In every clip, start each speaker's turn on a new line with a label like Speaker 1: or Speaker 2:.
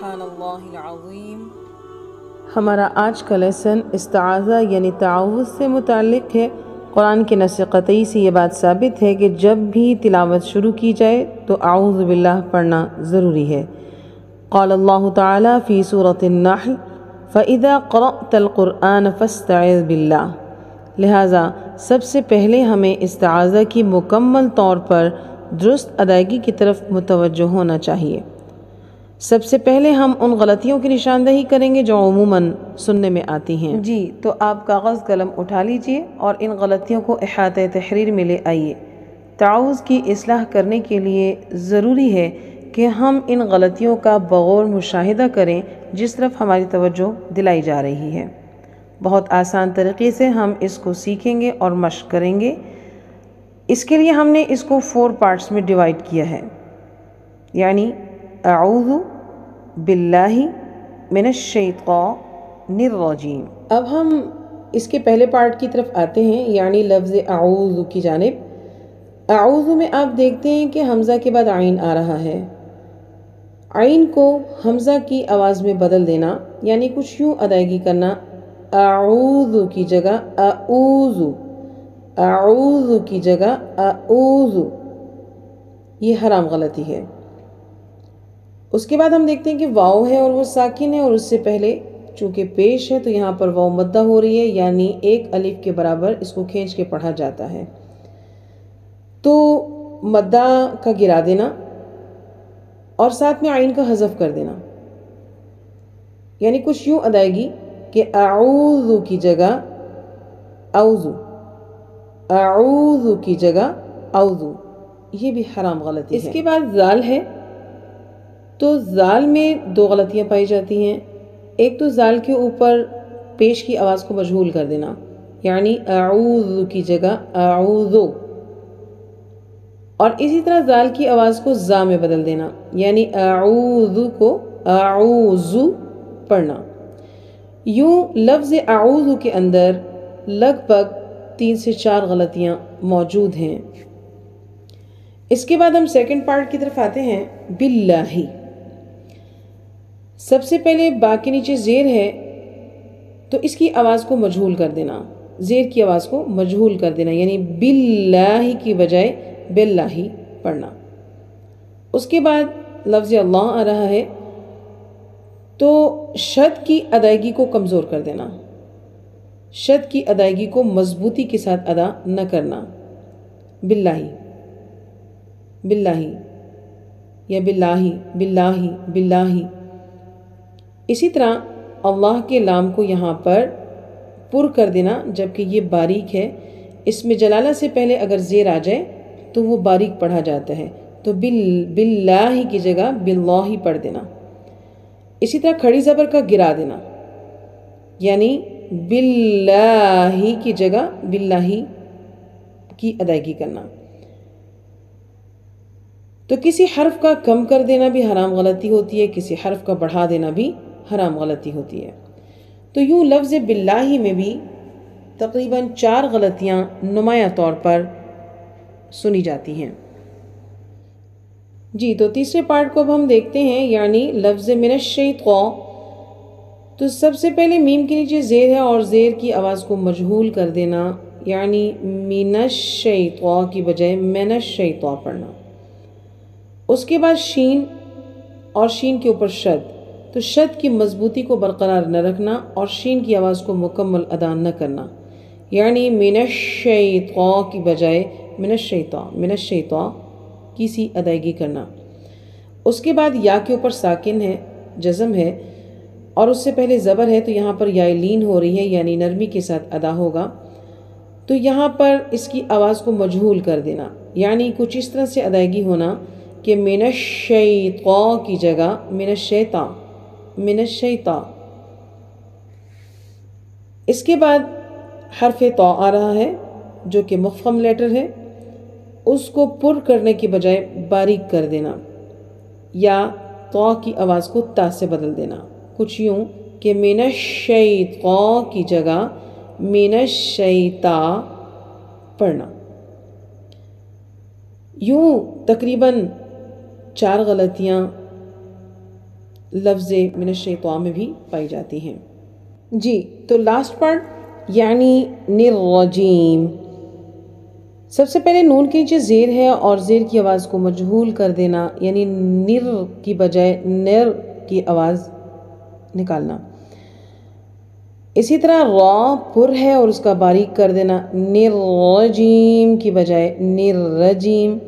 Speaker 1: سبحان اللہ العظیم۔
Speaker 2: ہمارا آج کا لیسن استعاذہ یعنی تعوذ سے متعلق ہے۔ قرآن کے نص قطعی سے یہ بات ثابت ہے کہ جب بھی تلاوت شروع کی جائے تو اعوذ باللہ پڑھنا ضروری ہے۔ قال اللہ تعالی فی سورۃ النحل فَإِذَا قَرَأْتَ الْقُرْآنَ فَاسْتَعِذْ بِاللَّهِ، لہٰذا سب سے پہلے ہمیں استعاذہ کی مکمل طور پر درست ادائیگی کی طرف متوجہ ہونا چاہیے۔ سب سے پہلے ہم ان غلطیوں کی نشاندہی کریں گے جو عموماً سننے میں آتی ہیں۔ جی تو آپ کاغذ قلم اٹھا لیجئے اور ان غلطیوں کو احاطہ تحریر میں لے آئیے۔ تعوذ کی اصلاح کرنے کے لیے ضروری ہے کہ ہم ان غلطیوں کا بغور مشاہدہ کریں جس طرف ہماری توجہ دلائی جا رہی ہے۔ بہت آسان طریقے سے ہم اس کو سیکھیں گے اور مشق کریں گے۔ اس کے لیے ہم نے اس کو 4 پارٹس میں ڈیوائیڈ کیا ہے، یعنی اعوذ باللہ من الشیطان الرجیم۔ اب ہم اس کے پہلے پارٹ کی طرف آتے ہیں، یعنی لفظ اعوذ کی جانب۔ اعوذ میں آپ دیکھتے ہیں کہ حمزہ کے بعد عین آ رہا ہے۔ عین کو حمزہ کی آواز میں بدل دینا، یعنی کچھ یوں ادائیگی کرنا، اعوذ کی جگہ اعوذ، اعوذ کی جگہ اعوذ، یہ حرام غلطی ہے۔ اس کے بعد ہم دیکھتے ہیں کہ واو ہے اور وہ ساکن ہے، اور اس سے پہلے چونکہ پیش ہے تو یہاں پر واو مدہ ہو رہی ہے، یعنی ایک الف کے برابر اس کو کھینچ کے پڑھا جاتا ہے۔ تو مدہ کا گرا دینا اور ساتھ میں عین کا حذف کر دینا، یعنی کچھ یوں ادائیگی کہ اعوذ کی جگہ اعوذ، اعوذ کی جگہ اعوذ، یہ بھی حرام غلطی ہے۔ اس کے بعد زال ہے، تو زال میں 2 غلطیاں پائی جاتی ہیں۔ ایک تو زال کے اوپر پیش کی آواز کو مجہول کر دینا، یعنی اعوذ کی جگہ اعوذ، اور اسی طرح زال کی آواز کو زا میں بدل دینا، یعنی اعوذ کو اعوذ پڑھنا۔ یوں لفظ اعوذ کے اندر لگ بھگ 3 سے 4 غلطیاں موجود ہیں۔ اس کے بعد ہم سیکنڈ پارٹ کی طرف آتے ہیں، باللہ۔ سب سے پہلے با کے نیچے زیر ہے تو اس کی آواز کو مجہول کر دینا، زیر کی آواز کو مجہول کر دینا، یعنی باللہ کی بجائے باللہ پڑھنا۔ اس کے بعد لفظ اللہ آ رہا ہے تو شد کی ادائیگی کو کمزور کر دینا، شد کی ادائیگی کو مضبوطی کے ساتھ ادا نہ کرنا، باللہ، باللہ یا باللہ، باللہ، باللہ۔ اسی طرح اللہ کے لام کو یہاں پر پر کر دینا، جبکہ یہ باریک ہے۔ اس میں جلالہ سے پہلے اگر زیر آ جائے تو وہ باریک پڑھا جاتا ہے، تو باللہ کی جگہ باللہ پڑھ دینا۔ اسی طرح کھڑی زبر کا گرا دینا، یعنی باللہ کی جگہ باللہ کی ادائیگی کرنا۔ تو کسی حرف کا کم کر دینا بھی حرام غلطی ہوتی ہے، کسی حرف کا بڑھا دینا بھی حرام غلطی ہوتی ہے۔ تو یوں لفظ باللہ میں بھی تقریباً 4 غلطیاں نمایاں طور پر سنی جاتی ہیں۔ جی تو تیسرے پارٹ کو اب ہم دیکھتے ہیں، یعنی لفظ من الشیطان۔ تو سب سے پہلے میم کے نیچے زیر ہے اور زیر کی آواز کو مجہول کر دینا، یعنی من الشیطان کی بجائے من الشیطان پڑھنا۔ اس کے بعد شین اور شین کے اوپر شد، تو شد کی مضبوطی کو برقرار نہ رکھنا اور شین کی آواز کو مکمل ادا نہ کرنا، یعنی من الشیطان کی بجائے من الشیطان، من الشیطان کی سی ادائیگی کرنا۔ اس کے بعد یا کے اوپر ساکن ہے، جزم ہے، اور اس سے پہلے زبر ہے، تو یہاں پر یا لین ہو رہی ہے، یعنی نرمی کے ساتھ ادا ہوگا۔ تو یہاں پر اس کی آواز کو مجہول کر دینا، یعنی کچھ اس طرح سے ادائیگی ہونا کہ من الشیطان کی جگہ من الشیطان، من الشیطان۔ اس کے بعد حرف طا آ رہا ہے جو کہ مفخم لیٹر ہے، اس کو پر کرنے کی بجائے باریک کر دینا، یا طا کی آواز کو تا سے بدل دینا، کچھ یوں کہ من الشیطان کی جگہ من الشیطان پڑھنا۔ یوں تقریباً 4 غلطیاں لفظ من الشیطان میں بھی پائی جاتی ہیں۔ جی تو لاسٹ پارٹ یعنی نرجیم، سب سے پہلے نون کے نیچے زیر ہے اور زیر کی آواز کو مجہول کر دینا، یعنی نر کی بجائے نر کی آواز نکالنا۔ اسی طرح را پر ہے اور اس کا باریک کر دینا، نرجیم کی بجائے نرجیم،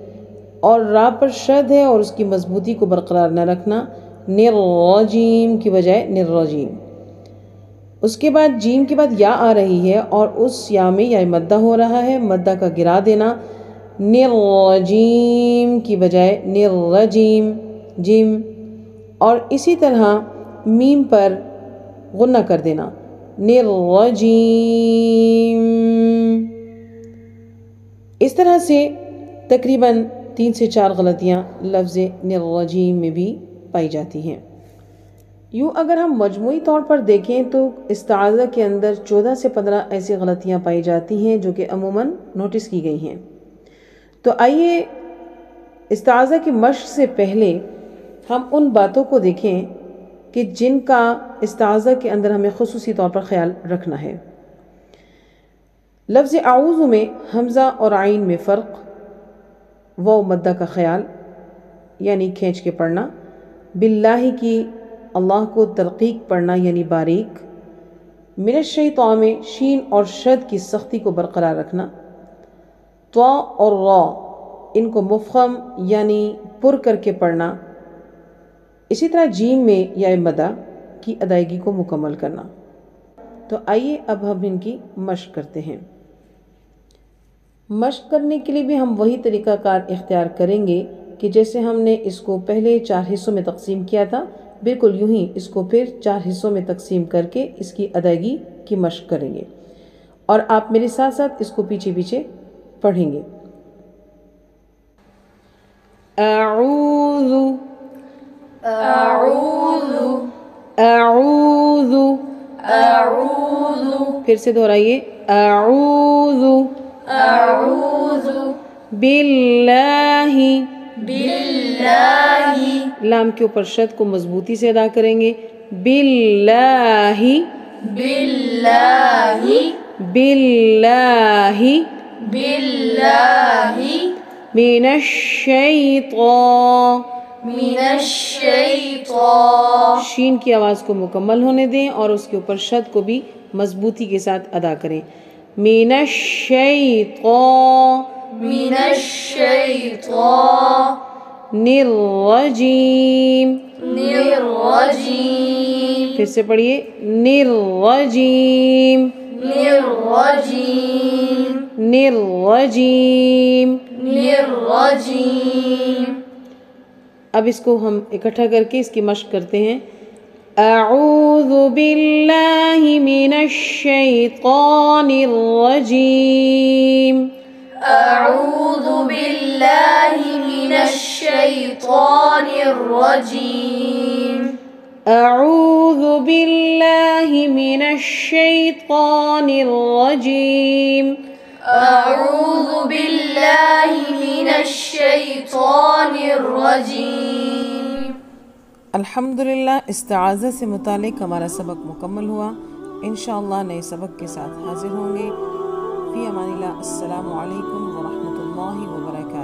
Speaker 2: اور را پر شد ہے اور اس کی مضبوطی کو برقرار نہ رکھنا، نرجیم کی بجائے نرجیم۔ اس کے بعد جیم کے بعد یا آ رہی ہے اور اس یا میں یا مدہ ہو رہا ہے، مدہ کا گرا دینا، نرجیم کی بجائے نرجیم جیم، اور اسی طرح میم پر غنہ کر دینا، نرجیم۔ اس طرح سے تقریباً 3 سے 4 غلطیاں لفظ نرجیم میں بھی پائی جاتی ہیں۔ یوں اگر ہم مجموعی طور پر دیکھیں تو استعاذہ کے اندر 14 سے 15 ایسی غلطیاں پائی جاتی ہیں جو کہ عموماً نوٹس کی گئی ہیں۔ تو آئیے استعاذہ کی مشق سے پہلے ہم ان باتوں کو دیکھیں کہ جن کا استعاذہ کے اندر ہمیں خصوصی طور پر خیال رکھنا ہے۔ لفظ اعوذ میں حمزہ اور عین میں فرق، واو مدہ کا خیال یعنی کھینچ کے پڑھنا، باللہ کی اللہ کو ترقیق پڑھنا یعنی باریک، من الشیطان میں شین اور شد کی سختی کو برقرار رکھنا، طا اور را ان کو مفخم یعنی پر کر کے پڑھنا، اسی طرح جیم میں یا مدہ کی ادائیگی کو مکمل کرنا۔ تو آئیے اب ہم ان کی مشق کرتے ہیں۔ مشق کرنے کے لیے بھی ہم وہی طریقہ کار اختیار کریں گے کہ جیسے ہم نے اس کو پہلے 4 حصوں میں تقسیم کیا تھا، بالکل یوں ہی اس کو پھر 4 حصوں میں تقسیم کر کے اس کی ادائیگی کی مشق کریں گے، اور آپ میرے ساتھ ساتھ اس کو پیچھے پیچھے پڑھیں گے۔ اعوذ اعوذ اعوذ اعوذ، پھر سے دہرائیے، اعوذ اعوذ باللہ باللہ، لام کے اوپر شد کو مضبوطی سے ادا کریں گے، باللہ باللہ باللہ باللہ، من الشیطان من الشیطان، شین کی آواز کو مکمل ہونے دیں اور اس کے اوپر شد کو بھی مضبوطی کے ساتھ ادا کریں، من الشیطان من الشیطان نرجیم نرجیم، پھر سے پڑھیے، نرجیم نرجیم نرجیم نرجیم۔ اب اس کو ہم اکٹھا کر کے اس کی مشق کرتے ہیں۔ اعوذ باللہ من الشیطان الرجیم، اعوذ باللہ من الشیطان الرجیم، اعوذ باللہ من الشیطان الرجیم، اعوذ باللہ من الشیطان الرجیم۔ الحمدللہ استعاذہ سے متعلق ہمارا سبق مکمل ہوا، انشاءاللہ نئے سبق کے ساتھ حاضر ہوں گے۔ فی امان اللہ، السلام علیکم ورحمۃ اللہ وبرکاتہ۔